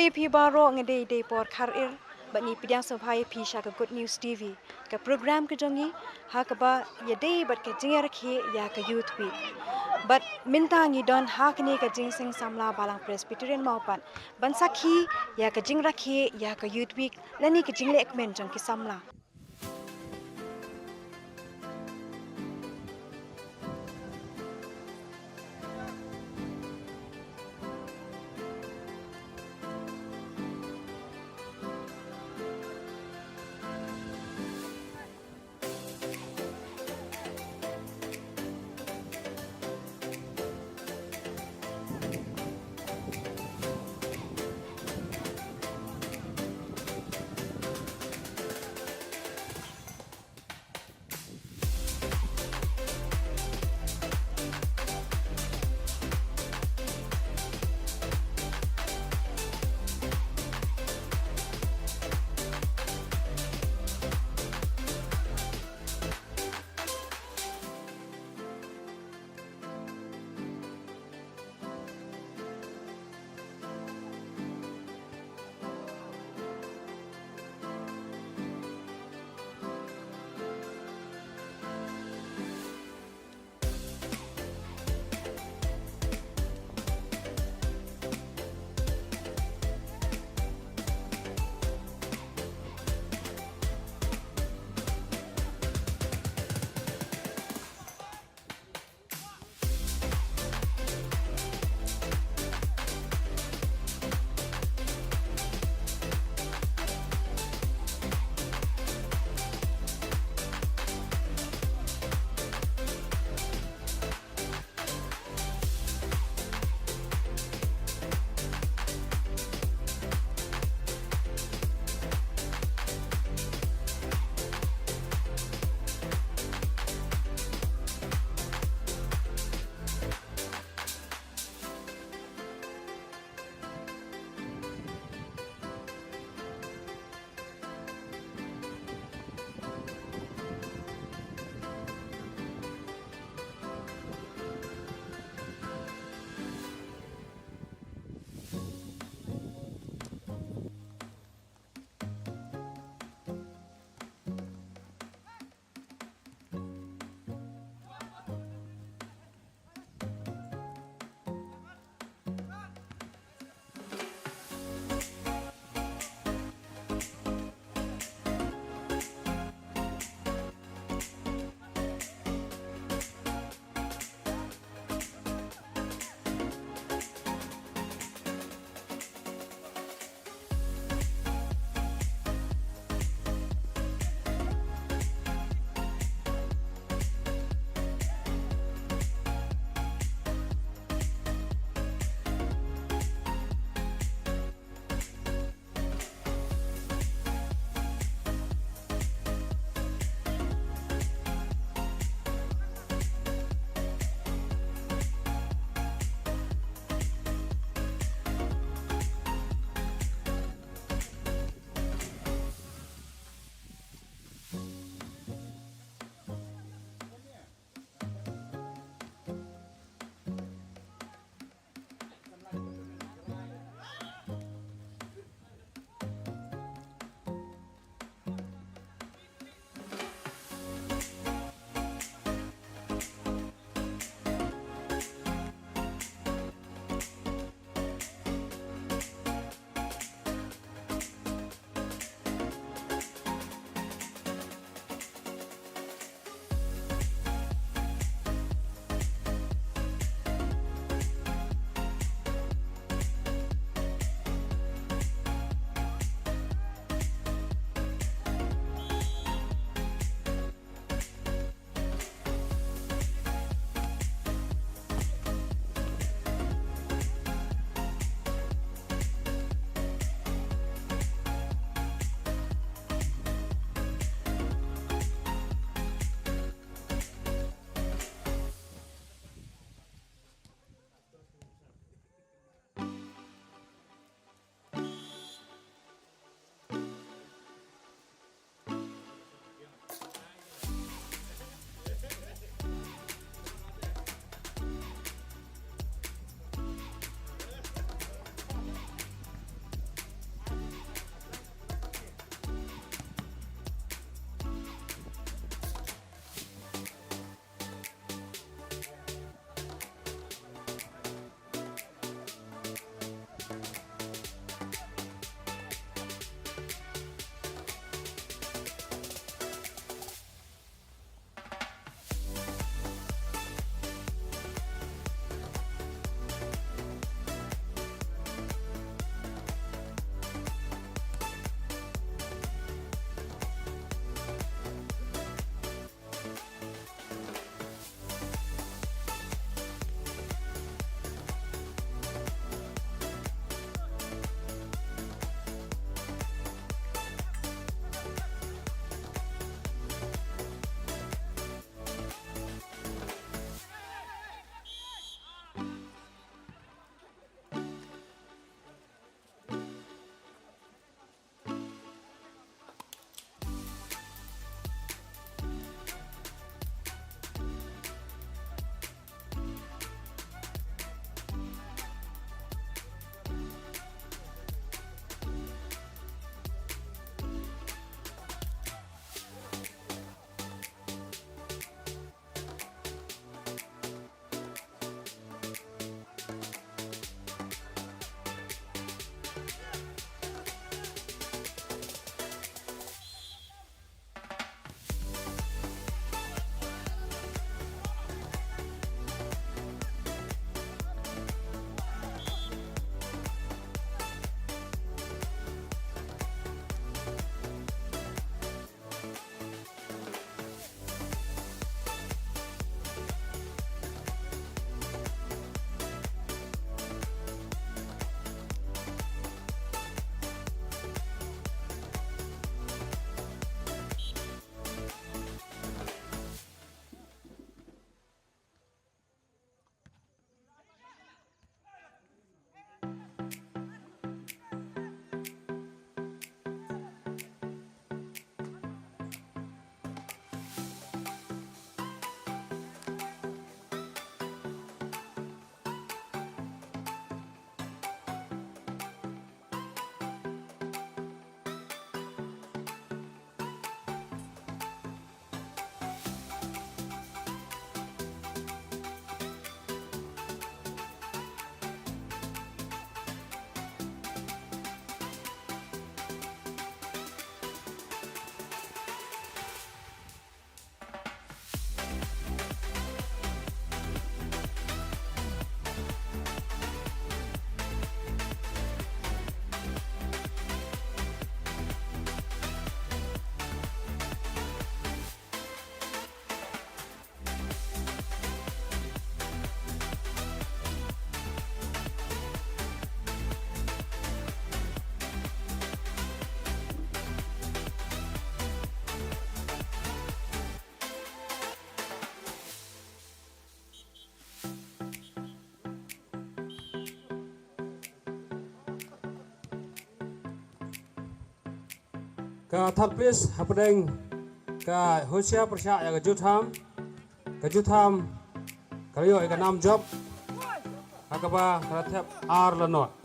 Sampai pi baro ngedei dei por karir bani pidang sampai pi shaka Good News TV ka program ke jongi ha ka ba ya dei bat ka jinger khe ya ka youth week but minta ngi don ha kni ka Jingiaseng Samla balang Presbyterian Mawpat ban sakhi ya ka jingra khe ya ka youth week lani ka Jing Lehkmen jong ki samla Ka thap please hapdeng ka hosia persya ya ka jutham kaliyo ka nam job akaba karathap ar lanot.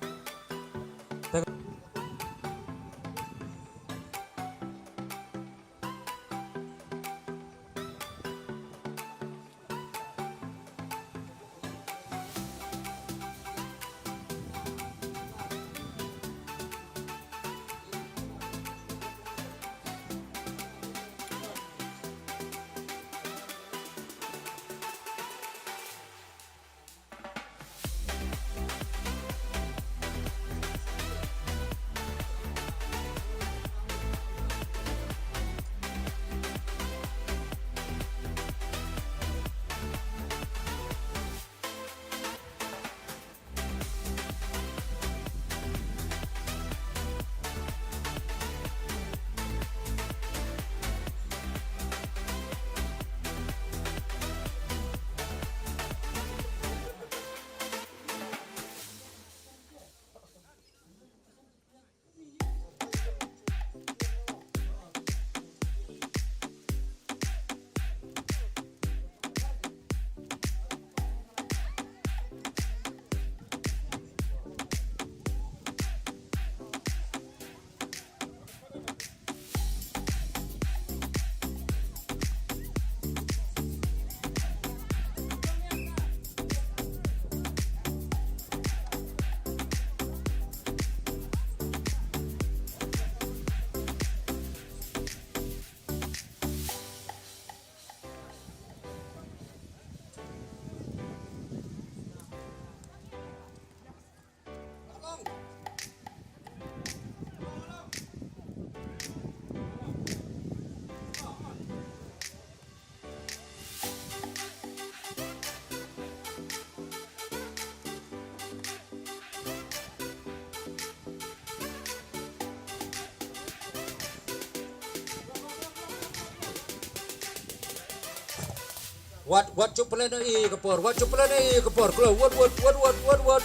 What you plan i kapor? What you plan i kapor? Klo what?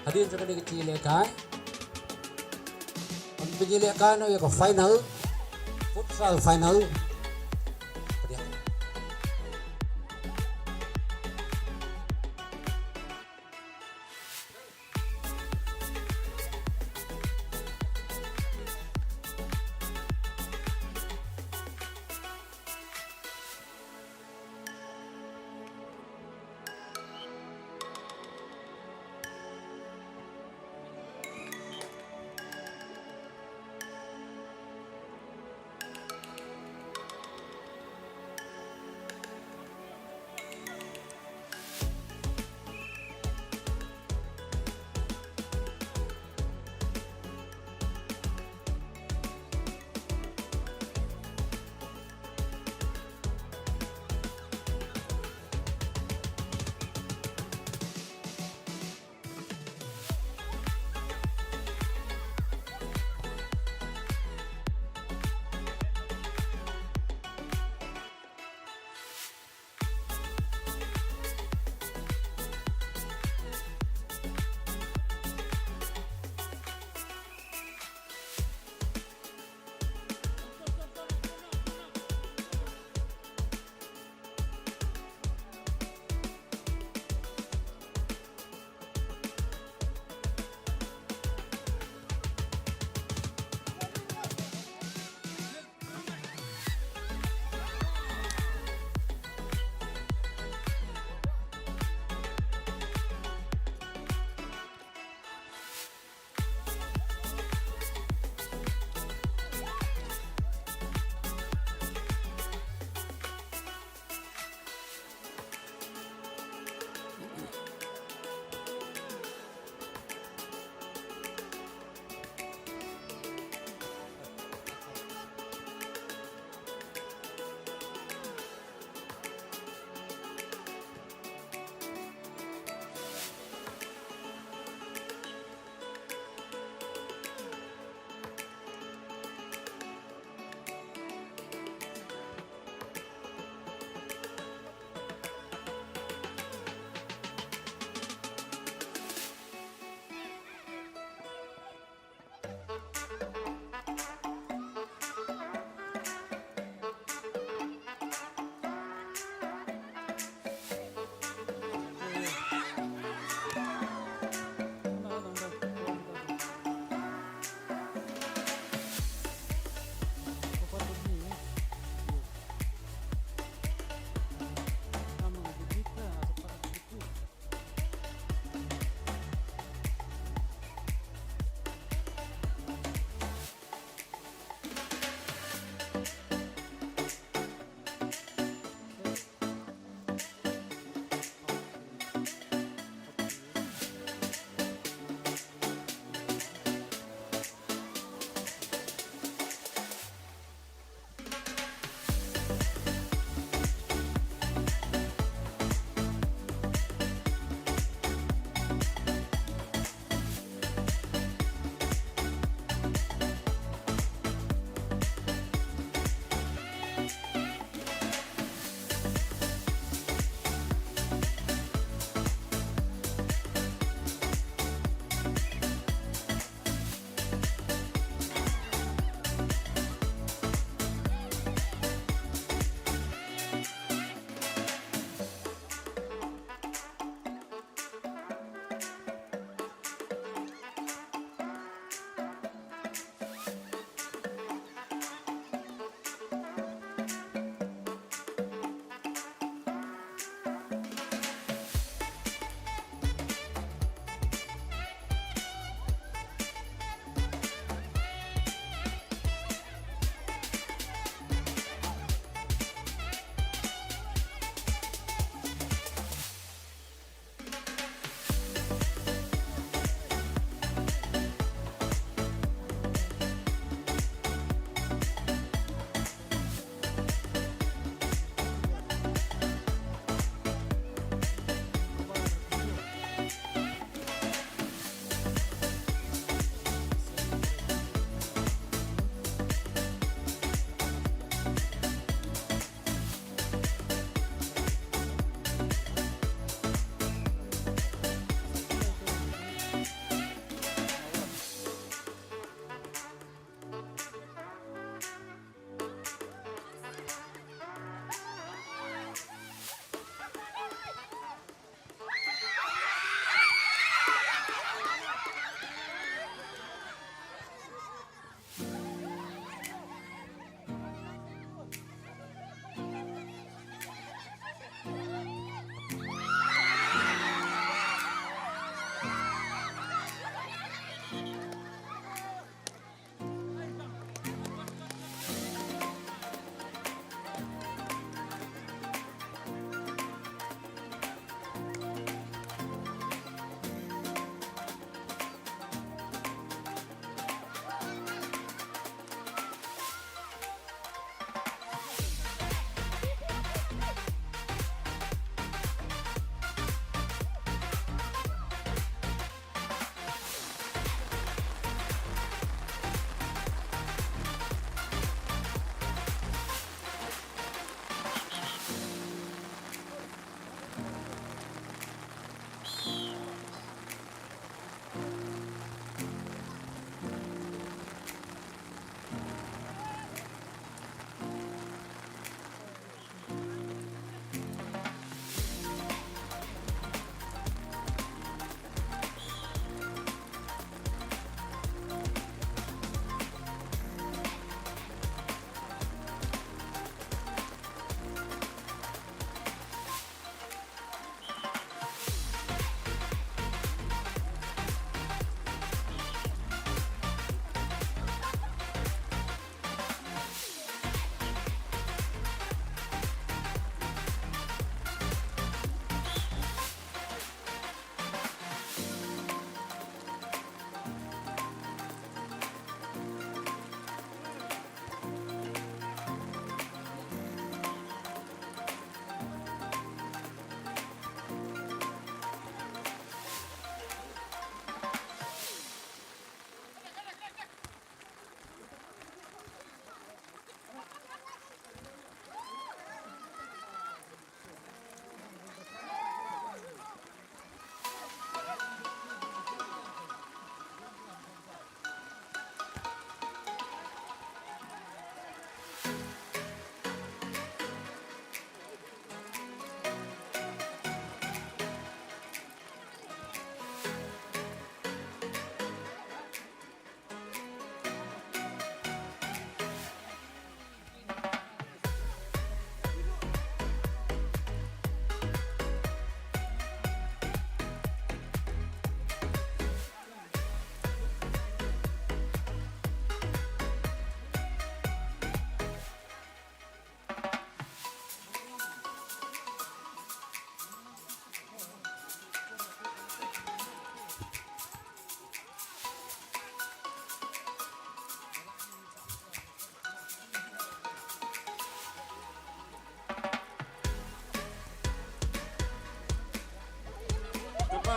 Hadirin sekalian Jing Lehkai. Untuk Jing Lehkai no ya final, futsal final.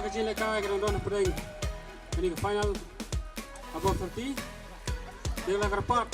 ke Jing Lehkai ke don pedeng. Ini ke final above 30. Dia lah kerpat.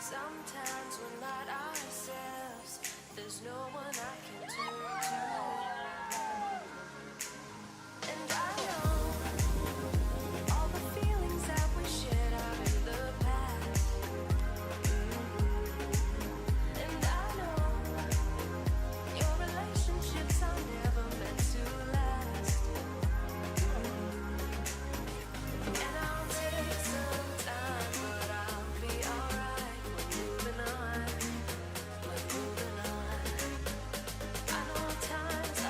Sometimes we're not ourselves. There's no one I can turn to. And I know all the feelings that we shared are in the past. And I know your relationships are never meant to last. And I'll take some time, but I'll be alright. We're moving on. I know times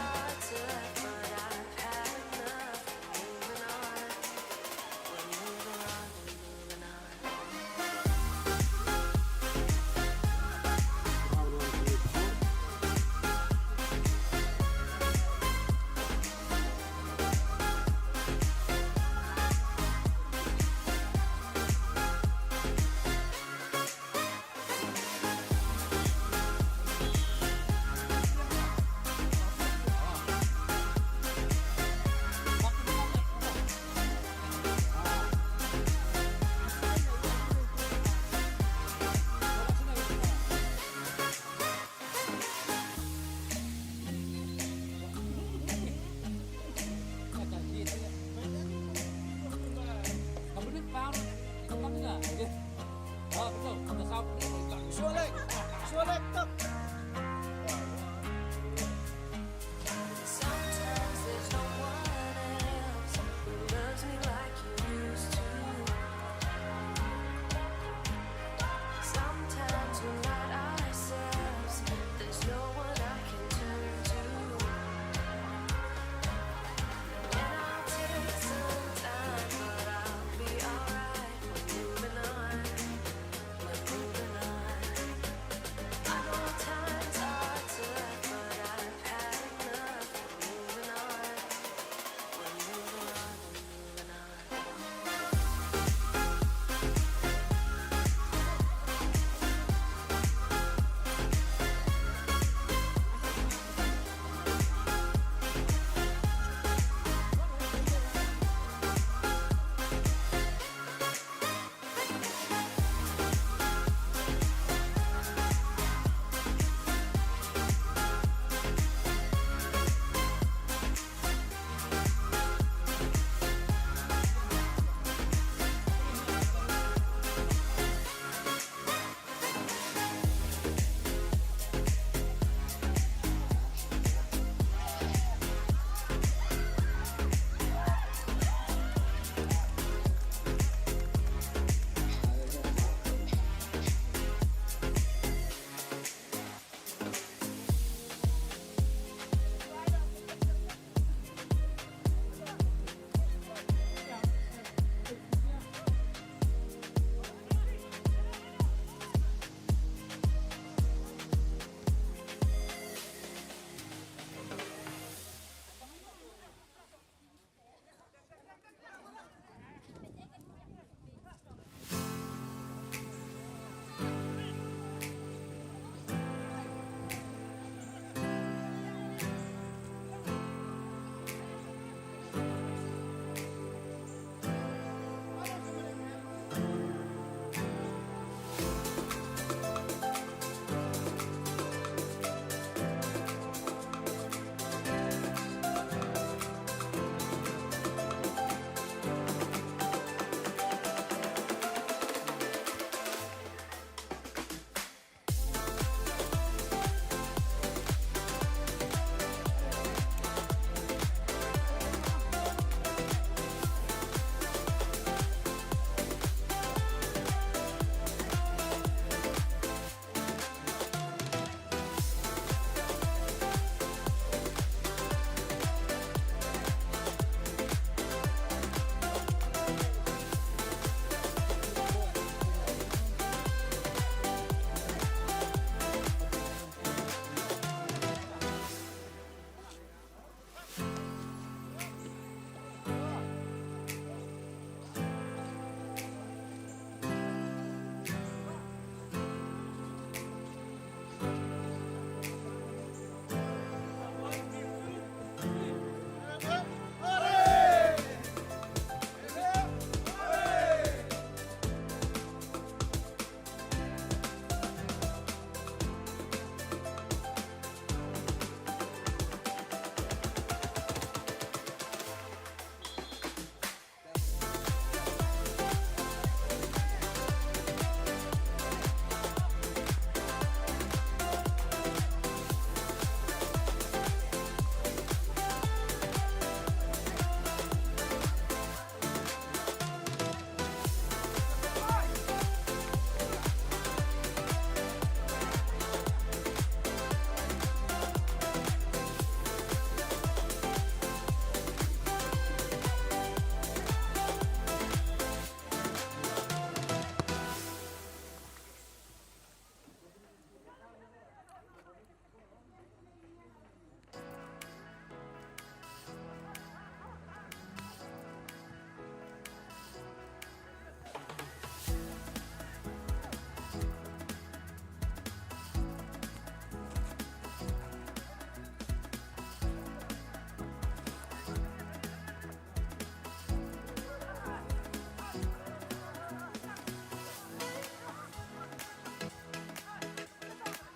Sometimes there's no one else who loves me like you used to. Sometimes we're not ourselves. There's no one I can turn to. And I'll take some time, but I'll be alright. We're moving on. We're moving on. I know times are tough, but I've had enough. We're moving on. We're moving on. We're moving on.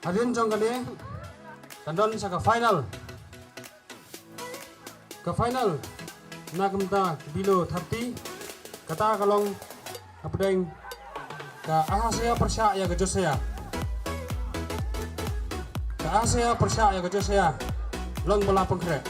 Hadirin jong kali kandon sa ka final na kamta bilo 30 kata kalong apdeng ka aha saya persya ya gajo saya Asia persyak ya kerja saya. Long bola pengkrek.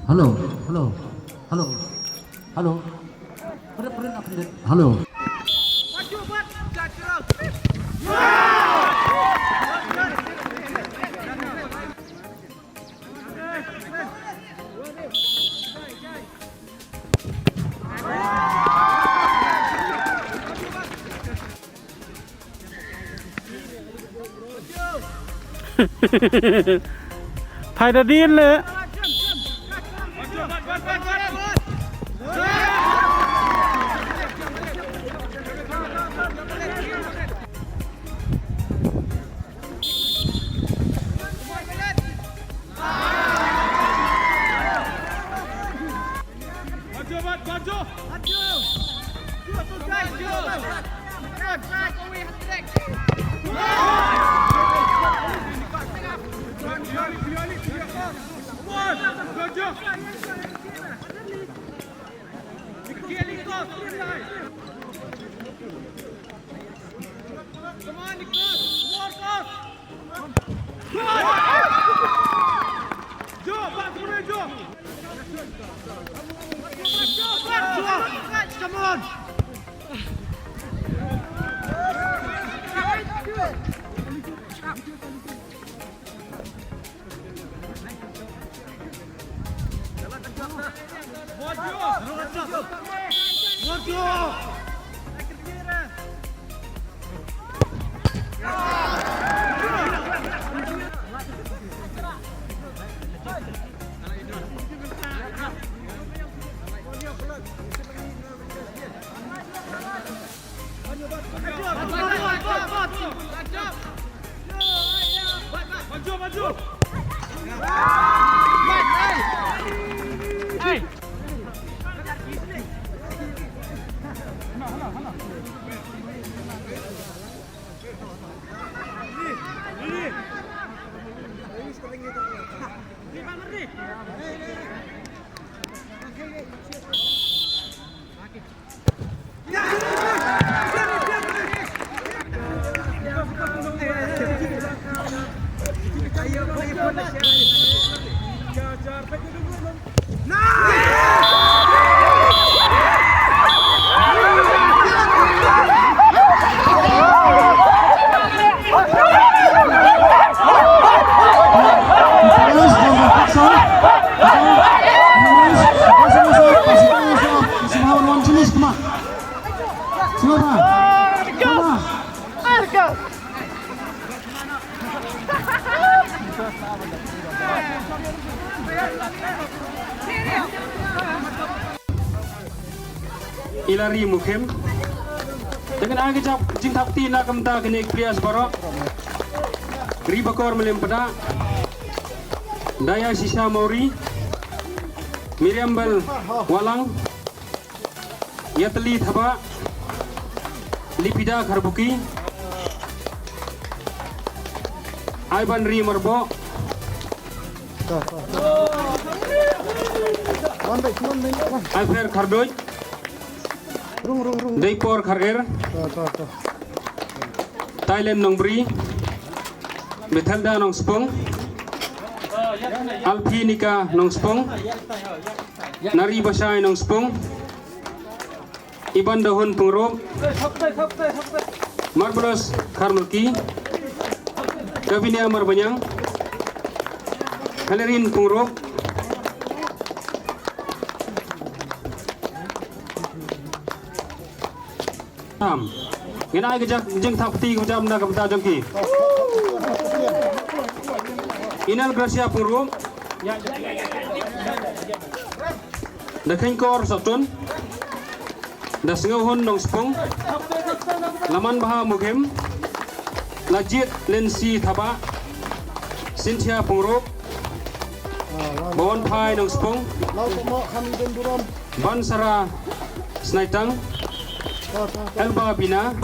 Halo, halo, halo, halo. Halo. Thay đã điênเลยIlari Mukim dengan agak jing takti nak kemta kini krias barok ribakor melimpada daya sisa Mauri Miriam Bal Walang Yatli Thaba Lipida Karbuki Aiban Ri Marbo Alfer Kardoj Daipor Karir Thailand Nongbri Bethelda Nong Spong Alpinika Nong Spong Nari Basai Nong Spong Iban Dahun Pengrok Marbelos Karmelki Kavinia Marbanyang Halerin Pengrok Ngina ke jeng thapti ke jam na kapta jengki Inal Gracia Pengrok Dakhain Kor Sabtun Dasngahun Nong Spong Laman Baha Mukim Lajit Lensi Thaba Cynthia Pengrok Bawon Pai Nong Spong Bansara Snaitang Elba Bina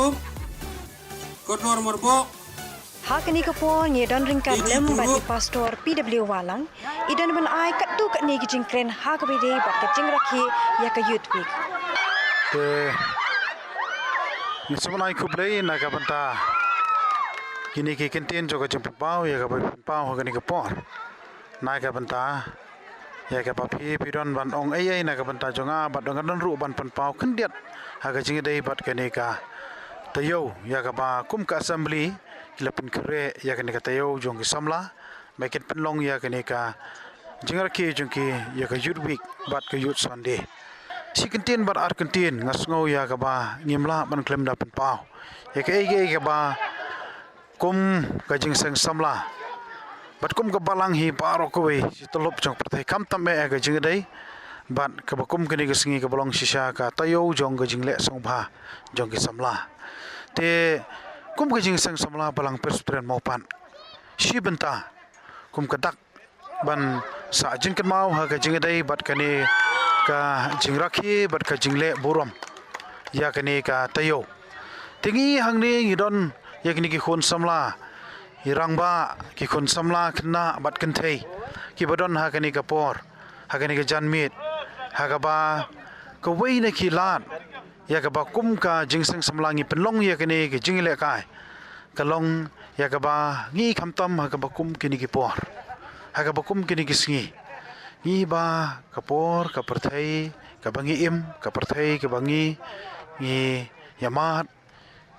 Kotor Marbo Hakani kapon ye don ringkat lem bat di pastor PW Walang idan ban ai kat tu kat ni gijing kren ha ka bede bat ka jing rakhi ya ka youth week ke ni sebenai kublai na ka banta kini ki kentin jo ka jumpa pau ya ka pau ka ni ka por na ka banta ya ka papi pidon ban ong ai na ka banta jonga bat dong don ru ban pan pau kendiat ha ka jing dei bat ka ni ka Taiew ya ka ba kum ka assembly kilapin kre ya ka ni ka Taiew jong ki samla makin penlong ya ka ni ka jingar ki jong ki ya ka youth week bat ka youth sunday si kentin bat ar kentin ngasngau ya ka ba ngimla ban klem da pan pau ya ka ai ka ba kum ka Jingiaseng samla bat kum ka balang hi paro ko we si tolop jong pratai kam tam me ka jing dei bat ka bakum kini ka singi ka bolong shisha ka Taiew jong ka Jing Lehkai jong ki samla te kum ka Jingiaseng samla balang persupren Mawpat si benta kum ka dak ban sa jing kan mau ha ka jing dei bat kani ka jing rakhi bat ka jing le burom ya kani ka Taiew tingi hangni ngidon ya kini ki khon samla irangba ki khon samla khna bat kan thei ki badon ha kani ka por ha kani ka janmit ha ka ba ka wei na ki lat ya ka ba kum ka Jingiaseng samla ngi penlong ya kani ki Jing Lehkai ka long ya ka ba ngi khamtam ha ka ba kum kini ki por ha ka ba kum kini ki sngi ngi ba ka por ka perthai ka bangi im ka perthai ka bangi ngi yamat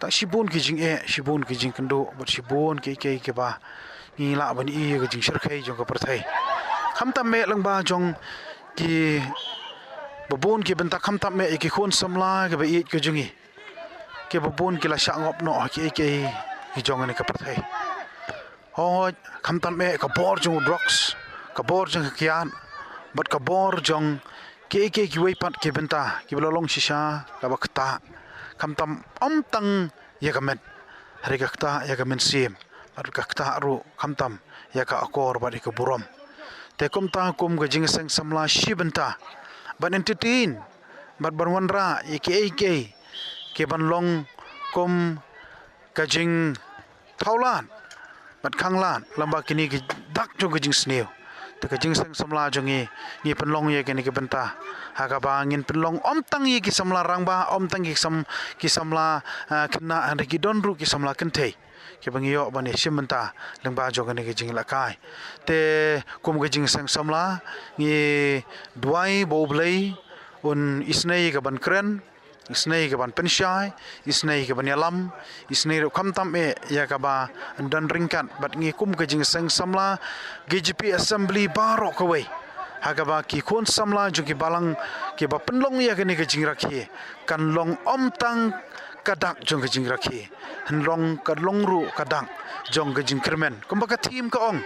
tak sibun ki jing kendo bat sibun ki ke ba ngi la ban I ka jing sharkhai jong ka perthai khamtam me lang ba jong ki babun ki benta khamtam me ki khon samla ke ba I ka jungi ke babun ki la sha ngop no ki jong ni ka perthai ho khamtam me ka bor jong drugs ka bor jong kian bat ka bor jong ki wei pat ki benta ki bolong shisha ka ba khta kamtam tang ya kamen hari ka khta ya kamen sim ar ka khta ru kamtam ya ka akor ba ka burom te kum ta kum ga Jingiaseng samla shibenta ban entertain bat banwanra ke ban long kum ka jing thaulan bat khanglan lamba kini ki dak jo ga jing sneu te ka Jingiaseng samla jongi ni penlong ye kini ke benta ha ka ba ngin penlong tang ye ki samla rangba tang ki samla kena ande ki donru ki samla kentei ke bangio bani simenta lengba jo kini ki Jing Lehkai te kum ga Jingiaseng samla ngi duai boblei un isnei ka ban kren isnei ka ban penshai isnei ka ban yalam isnei ro khamtam ya ka ba dan ringkat bat ngi kum ka Jingiaseng samla GGP assembly baro ka wei hagaba ki khon samla jo ki balang ki ba penlong ya kini ka jing rakhi kan long tang kadak jong ka jing rakhi hanlong ka longru kadang jong ka jing kermen kumba ka team ka ong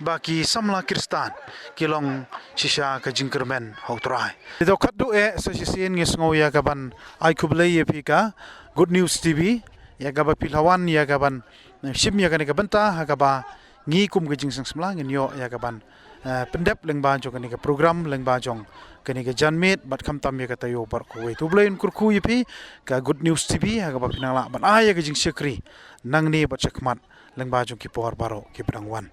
ba ki samla kristan ki long shisha ka jing kermen hotrai do khadu so sisin ngi sngo ya ka ban ai kublai ye pika good news tv ya ka ba pilhawan ya ka ban shim ya ka ni ka banta ha ka ba ngi kum ka Jingiaseng samla ngi yo ya ka ban pendep lengba jong kani ka program lengba jong kani ka janmit bat khamtam ya ka Taiew bar ko we tublein kurku yipi ka good news tv ha ka ba pinangla ban aya ka jing sekri nangni bat chakmat lengba jong ki por baro ki pedang wan